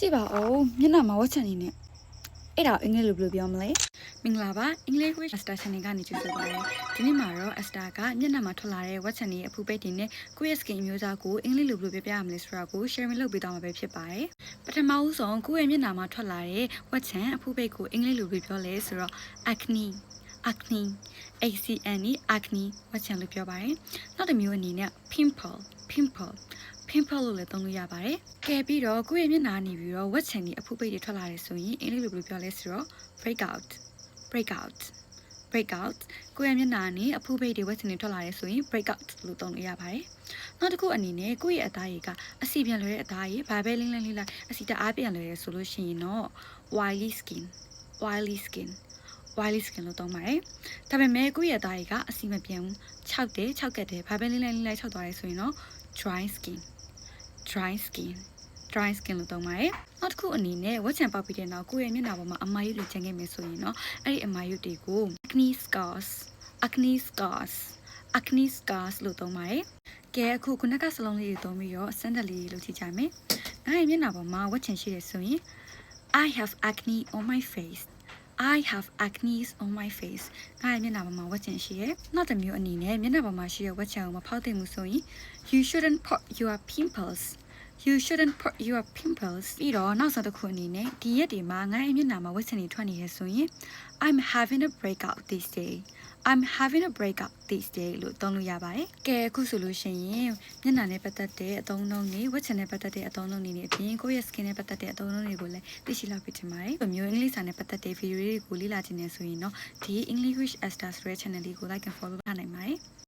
ကြည့်ပါဦးမျက်နှာမှာဝတ်ချန်နေနဲ့အဲ့ဒါအင်္ဂလိပ်လိုဘယ်လိုပြောမလဲမင်္ဂလာပါ English with Esther Channel ကနေကြိုဆိုပါရစေဒီနေ့မှာတော့ Esther ကမျက်နှာမှာထွက်လာတဲ့ဝတ်ချန်တွေအဖူပိတ်တွေနဲ့ကိုယ့်ရဲ့ skin အမျိုးအစားကိုအင်္ဂလိပ်လိုဘယ်လိုပြပြရမလဲဆိုတာကို sharing လုပ်ပေးသွားမှာပဲဖြစ်ပါတယ်ပထမဦးဆုံးကိုယ့်ရဲ့မျက်နှာမှာထွက်လာတဲ့ဝတ်ချန်အဖူပိတ်ကိုအင်္ဂလိပ်လိုဘယ်ပြောလဲဆိုတော့ acne acne acne ဝတ်ချန်လို့ပြောပါတယ်နောက်တစ်မျိုးအနေနဲ့ pimple pimple လို့လည်းသုံးလို့ရပါတယ်။ကဲပြီးတော့ကိုယ့်ရဲ့မျက်နှာနေပြီးတော့ဝက်ချန်ကြီးအဖုပိတ်တွေထွက်လာတယ်ဆိုရင်အင်္ဂလိပ်လိုဘယ်လိုပြောလဲဆိုတော့ breakout ကိုယ့်ရဲ့မျက်နှာနေအဖုပိတ်တွေဝက်ချန်တွေထွက်လာတယ်ဆိုရင် breakout လို့သုံးလို့ရပါတယ်။နောက်တစ်ခုအနေနဲ့ကိုယ့်ရဲ့အသားရည်ကအစီပြန်လွယ်တဲ့အသားရည်ဘာပဲလင်းလိုက်အစီတအားပြန်လွယ်ရဆိုလို့ရှိရင်တော့ oily skin လို့သုံးပါတယ်။ဒါပေမဲ့ကိုယ့်ရဲ့အသားရည်ကအစီမပြန်ဘူးခြောက်ကက်တယ်ဘာပဲလင်းလိုက်ခြောက်သွားတယ်ဆိုရင်တော့ dry skin လို့သုံးပါတယ်။နောက်တစ်ခုအနေနဲ့ဝက်ချန်ပေါက်ပြီးတဲ့နောက်ကိုယ့်ရဲ့မျက်နှာပေါ်မှာအမာရွတ်တွေကျန်ခဲ့မယ်ဆိုရင်တော့အဲ့ဒီအမာရွတ်တွေကို acne scars လို့သုံးပါတယ်။ကဲအခုခုနကစလုံးလေးတွေသုံးပြီးတော့စမ်းတက်လေးလုပ်ကြည့်ကြမယ်။ငါ့ရဲ့မျက်နှာပေါ်မှာဝက်ချန်ရှိတယ်ဆိုရင် I have acne on my face ငါ့ရဲ့မျက်နှာပေါ်မှာဝက်ချန်ရှိရဲ့နောက်တစ်မျိုးအနေနဲ့မျက်နှာပေါ်မှာရှိတဲ့ဝက်ချန်ကိုမဖောက်သင့်ဘူးဆိုရင် you shouldn't put your pimples ပြီးတော့နောက်ဆုံးတစ်ခုအနေနဲ့ဒီရက်တွေမှာငါ့ရဲ့မျက်နှာမှာဝက်ချန်တွေထွက်နေရဆိုရင် I'm having a breakout this day လို့သုံးလို့ရပါတယ်။ကဲအခုဆိုလို့ရှိရင်မျက်နှာနဲ့ပတ်သက်တဲ့အသုံးအနှုန်းတွေဝက်ချန်နဲ့ပတ်သက်တဲ့အသုံးအနှုန်းတွေနဲ့အပြင်ကိုယ့်ရဲ့ skin နဲ့ပတ်သက်တဲ့အသုံးအနှုန်းတွေကိုလည်းသိရှိလောက်ပြီးတင်ပါတယ်။ဒီမျိုးအင်္ဂလိပ်စာနဲ့ပတ်သက်တဲ့ဗီဒီယိုတွေကိုလေ့လာခြင်းနဲ့ဆိုရင်တော့ဒီ English with Esther ဆိုတဲ့ channel လေးကို like and follow လုပ်နိုင်ပါတယ်။